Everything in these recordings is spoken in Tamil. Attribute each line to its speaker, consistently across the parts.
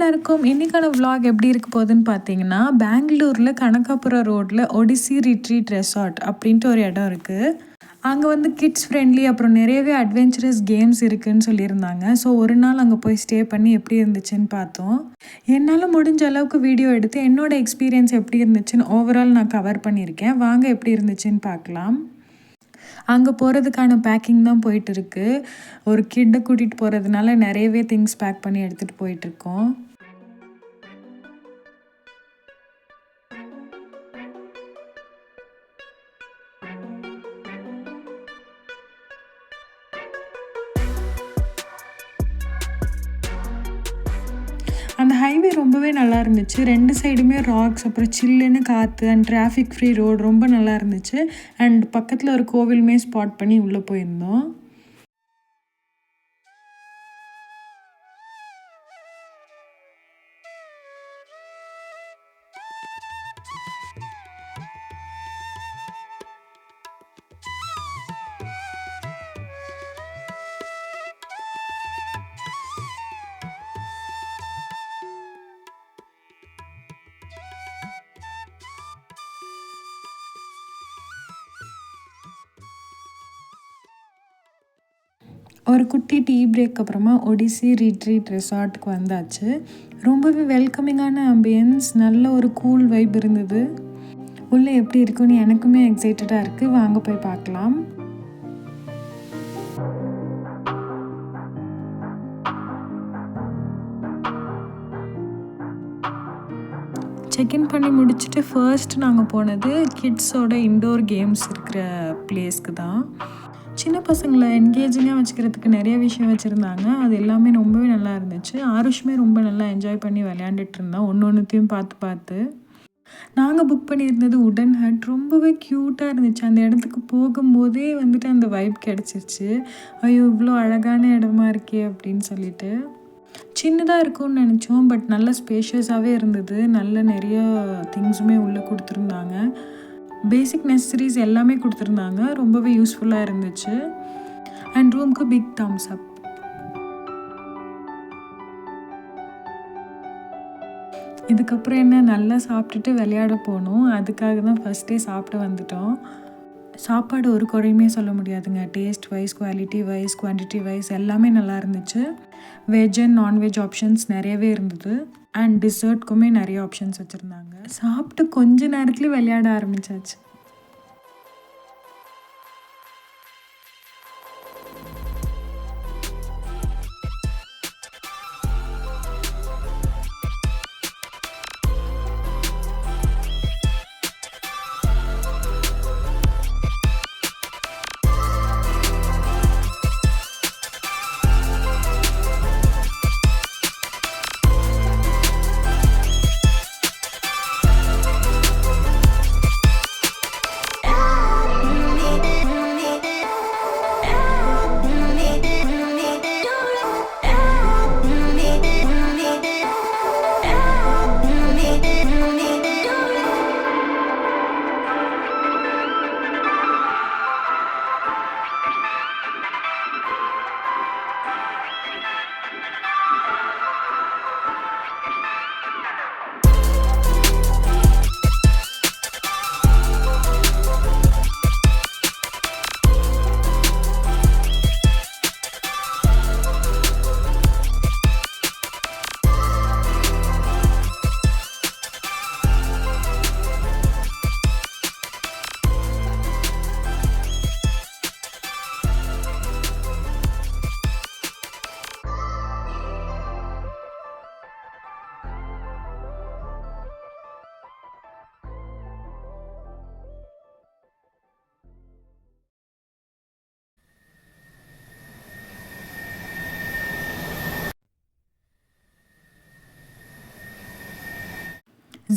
Speaker 1: எல்லாருக்கும் இன்னைக்கான vlog எப்படி இருக்க போகுதுன்னு பார்த்தீங்கன்னா, பெங்களூர்ல கனகாபுரம் ரோட்ல ஒடிசி ரிட்ரீட் ரெசார்ட் அப்படின்ட்டு ஒரு இடம் இருக்கு. அங்க வந்து கிட்ஸ் ஃப்ரெண்ட்லி அப்புறம் நிறையவே அட்வென்ச்சரஸ் கேம்ஸ் இருக்குன்னு சொல்லியிருந்தாங்க. ஸோ ஒரு நாள் அங்கே போய் ஸ்டே பண்ணி எப்படி இருந்துச்சுன்னு பார்த்தோம். என்னால் முடிஞ்ச அளவுக்கு வீடியோ எடுத்து என்னோட எக்ஸ்பீரியன்ஸ் எப்படி இருந்துச்சுன்னு ஓவரால் நான் கவர் பண்ணியிருக்கேன். வாங்க எப்படி இருந்துச்சுன்னு பார்க்கலாம். அங்கே போகிறதுக்கான பேக்கிங் தான் போயிட்டு இருக்கு. ஒரு கிட்டை கூட்டிகிட்டு போகிறதுனால நிறையவே திங்ஸ் பேக் பண்ணி எடுத்துகிட்டு போயிட்டுருக்கோம். அந்த ஹைவே ரொம்பவே நல்லா இருந்துச்சு. 2 சைடுமே ராக்ஸ், அப்புறம் சில்லுன்னு காற்று அண்ட் டிராஃபிக் ஃப்ரீ ரோடு ரொம்ப நல்லா இருந்துச்சு. அண்ட் பக்கத்தில் ஒரு கோவிலுமே ஸ்பாட் பண்ணி உள்ளே போயிருந்தோம். ஒரு குட்டி டீ பிரேக் அப்புறமா ஒடிசி ரிட்ரீட் ரெசார்ட்டுக்கு வந்தாச்சு. ரொம்பவே வெல்கமிங்கான ஆம்பியன்ஸ், நல்ல ஒரு கூல் வைப் இருந்தது. உள்ளே எப்படி இருக்குன்னு எனக்குமே எக்ஸைட்டடாக இருக்குது. வாங்க போய் பார்க்கலாம். செக்இன் பண்ணி முடிச்சுட்டு ஃபர்ஸ்ட் நாங்கள் போனது கிட்ஸோட இன்டோர் கேம்ஸ் இருக்கிற பிளேஸ்க்கு தான். சின்ன பசங்களை என்கேஜிங்காக வச்சுக்கிறதுக்கு நிறைய விஷயம் வச்சுருந்தாங்க. அது எல்லாமே ரொம்பவே நல்லா இருந்துச்சு. ஆருஷுமே ரொம்ப நல்லா என்ஜாய் பண்ணி விளையாண்டுட்டு இருந்தோம், ஒன்று பார்த்து. நாங்கள் புக் பண்ணியிருந்தது உடன் ஹட். ரொம்பவே க்யூட்டாக இருந்துச்சு. அந்த இடத்துக்கு போகும்போதே வந்துட்டு அந்த வைப் கிடச்சிருச்சு. ஐயோ, இவ்வளோ அழகான இடமா இருக்கே அப்படின்னு சொல்லிட்டு. சின்னதாக இருக்கும்னு நினச்சோம், பட் நல்ல ஸ்பேஷியஸாகவே இருந்தது. நல்ல நிறைய திங்ஸுமே உள்ளே கொடுத்துருந்தாங்க. பேசிக் நெசசரிஸ் எல்லாமே கொடுத்துருந்தாங்க. ரொம்பவே யூஸ்ஃபுல்லாக இருந்துச்சு. அண்ட் ரூமுக்கு பிக் தம்ஸ் அப். இதுக்கப்புறம் என்ன, நல்லா சாப்பிட்டுட்டு விளையாட போகணும். அதுக்காக தான் ஃபஸ்ட்டே சாப்பிட்டு வந்துட்டோம். சாப்பாடு ஒரு குறையுமே சொல்ல முடியாதுங்க. Taste wise, quality wise, quantity wise எல்லாமே நல்லா இருந்துச்சு. வெஜ் அண்ட் நான்வெஜ் ஆப்ஷன்ஸ் நிறையவே இருந்தது. அண்ட் டிசர்ட்க்குமே நிறைய ஆப்ஷன்ஸ் வச்சுருந்தாங்க. சாப்பிட்டு கொஞ்ச நேரத்துலேயே விளையாட ஆரம்பித்தாச்சு.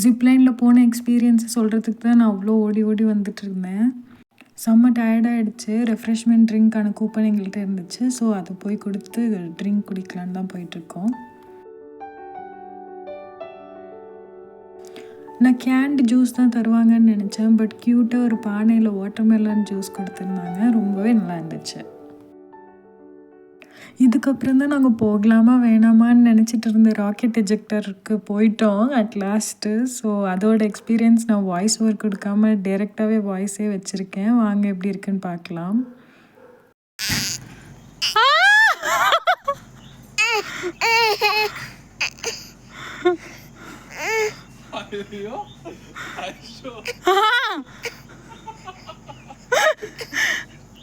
Speaker 1: ஜிப்லைனில் போன எக்ஸ்பீரியன்ஸை சொல்கிறதுக்கு தான் நான் அவ்வளோ ஓடி வந்துட்டு இருந்தேன். செம்ம டயர்டாகிடுச்சு. ரெஃப்ரெஷ்மெண்ட் ட்ரிங்க்கான கூப்பன் எங்கள்கிட்ட இருந்துச்சு. ஸோ அதை போய் கொடுத்து ட்ரிங்க் குடிக்கலான்னு தான் போயிட்டுருக்கோம். நான் கேண்டு ஜூஸ் தான் தருவாங்கன்னு நினச்சேன். பட் க்யூட்டாக ஒரு பானையில் வாட்டர்மெலன் ஜூஸ் கொடுத்துருந்தாங்க. ரொம்பவே நல்லா இருந்துச்சு. இதுக்கப்புறம் தான் நாங்கள் போகலாமா வேணாமான்னு நினச்சிட்டு இருந்த ராக்கெட் எஜெக்டருக்கு போயிட்டோம் அட் லாஸ்ட்டு. ஸோ அதோட எக்ஸ்பீரியன்ஸ் நான் வாய்ஸ் ஓவர் கொடுக்காம டைரெக்டாகவே வாய்ஸே வச்சுருக்கேன். வாங்க எப்படி இருக்குன்னு பார்க்கலாம்.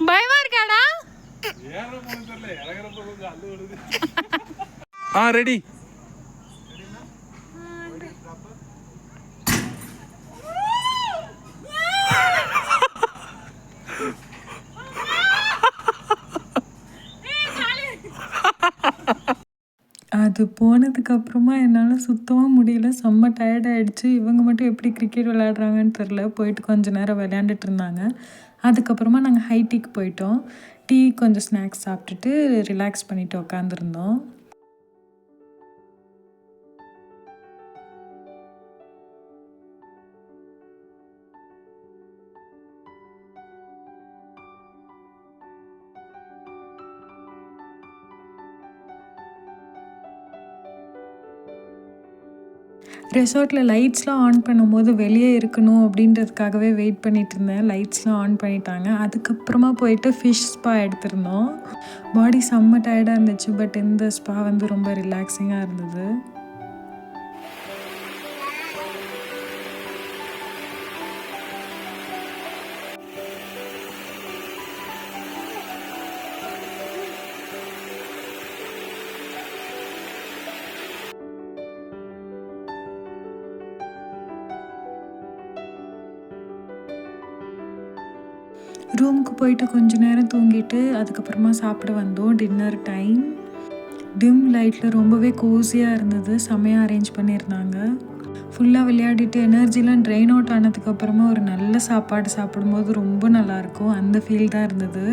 Speaker 1: பயமா இருக்காடா?
Speaker 2: ரெடி.
Speaker 1: அது போனதுக்கப்புறமா என்னால் சுத்தமாக முடியல. செம்ம டயர்ட் ஆகிடுச்சு. இவங்க மட்டும் எப்படி கிரிக்கெட் விளையாடுறாங்கன்னு தெரில. போயிட்டு கொஞ்சம் நேரம் விளையாண்டுட்டு இருந்தாங்க. அதுக்கப்புறமா நாங்கள் ஹைடீக்கு போயிட்டோம். டீ கொஞ்சம் ஸ்நாக்ஸ் சாப்பிட்டுட்டு ரிலாக்ஸ் பண்ணிவிட்டு உக்காந்துருந்தோம். ரெசார்ட்டில் லைட்ஸ்லாம் ஆன் பண்ணும்போது வெளியே இருக்கணும் அப்படின்றதுக்காகவே வெயிட் பண்ணிகிட்டு இருந்தேன். லைட்ஸ்லாம் ஆன் பண்ணிட்டாங்க. அதுக்கப்புறமா போயிட்டு ஃபிஷ் ஸ்பா எடுத்திருந்தோம். பாடி செம்ம டயர்டாக இருந்துச்சு. பட் இந்த ஸ்பா வந்து ரொம்ப ரிலாக்ஸிங்காக இருந்தது. ரூமுக்கு போயிட்டு கொஞ்ச நேரம் தூங்கிட்டு அதுக்கப்புறமா சாப்பிட வந்தோம். Dinner time. டிம் லைட்டில் ரொம்பவே கோஸியாக இருந்தது. செமையாக அரேஞ்ச் பண்ணியிருந்தாங்க. ஃபுல்லாக விளையாடிட்டு எனர்ஜிலாம் ட்ரெயின் அவுட் ஆனதுக்கப்புறமா ஒரு நல்ல சாப்பாடு சாப்பிடும்போது ரொம்ப நல்லாயிருக்கும். அந்த ஃபீல் தான் இருந்தது.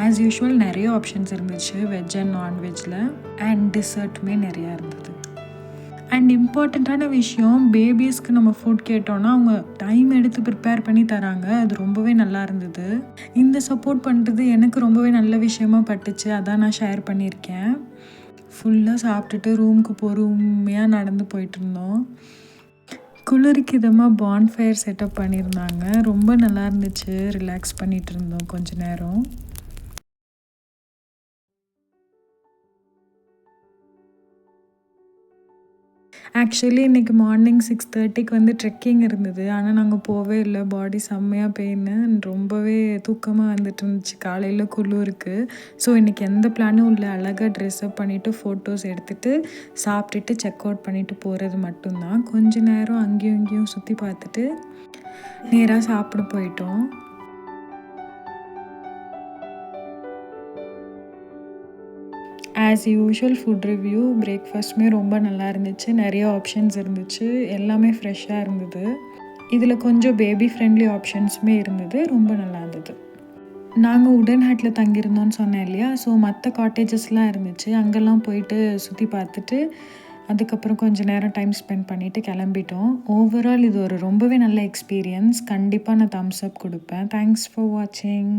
Speaker 1: ஆஸ் யூஷுவல் நிறைய ஆப்ஷன்ஸ் இருந்துச்சு வெஜ் அண்ட் நான்வெஜ்ஜில். அண்ட் டிசர்ட்டுமே நிறையா இருந்தது. அண்ட் இம்பார்ட்டண்ட்டான விஷயம், பேபிஸ்க்கு நம்ம ஃபுட் கேட்டோன்னா அவங்க டைம் எடுத்து ப்ரிப்பேர் பண்ணி தராங்க. அது ரொம்பவே நல்லா இருந்தது. இந்த சப்போர்ட் பண்ணுறது எனக்கு ரொம்பவே நல்ல விஷயமா பட்டுச்சு. அதான் நான் ஷேர் பண்ணியிருக்கேன். ஃபுல்லாக சாப்பிட்டுட்டு ரூமுக்கு பொறுமையாக நடந்து போயிட்டுருந்தோம். குளிருக்கு இதமாக பான்ஃபயர் செட்டப் பண்ணியிருந்தாங்க. ரொம்ப நல்லா இருந்துச்சு. ரிலாக்ஸ் பண்ணிகிட்டு இருந்தோம் கொஞ்ச நேரம். ஆக்சுவலி இன்றைக்கி மார்னிங் 6:30க்கு வந்து ட்ரெக்கிங் இருந்தது. ஆனால் நாங்கள் போகவே இல்லை. பாடி செம்மையாக பெயின். ரொம்பவே தூக்கமாக வந்துட்டு இருந்துச்சு. காலையில் குளிருக்கு. ஸோ இன்றைக்கி எந்த பிளானும் இல்லை. அழகாக ட்ரெஸ்அப் பண்ணிவிட்டு ஃபோட்டோஸ் எடுத்துகிட்டு சாப்பிட்டுட்டு செக் அவுட் பண்ணிவிட்டு போகிறது மட்டும்தான். கொஞ்ச நேரம் அங்கேயும் இங்கேயும் சுற்றி பார்த்துட்டு நேராக சாப்பிட போயிட்டோம். As usual food review. பிரேக்ஃபாஸ்ட்டுமே ரொம்ப நல்லா இருந்துச்சு. நிறைய ஆப்ஷன்ஸ் இருந்துச்சு. எல்லாமே ஃப்ரெஷ்ஷாக இருந்தது. இதில் கொஞ்சம் பேபி ஃப்ரெண்ட்லி ஆப்ஷன்ஸுமே இருந்தது. ரொம்ப நல்லா இருந்தது. நாங்கள் உடன் ஹட்டில் தங்கியிருந்தோன்னு சொன்னேன் இல்லையா? ஸோ மற்ற காட்டேஜஸ்லாம் இருந்துச்சு. அங்கெல்லாம் போயிட்டு சுற்றி பார்த்துட்டு அதுக்கப்புறம் கொஞ்சம் நேரம் டைம் ஸ்பெண்ட் பண்ணிவிட்டு கிளம்பிட்டோம். ஓவரால் இது ஒரு ரொம்பவே நல்ல எக்ஸ்பீரியன்ஸ். கண்டிப்பாக நான் தம்ஸ் அப் கொடுப்பேன். தேங்க்ஸ் ஃபார் வாட்சிங்.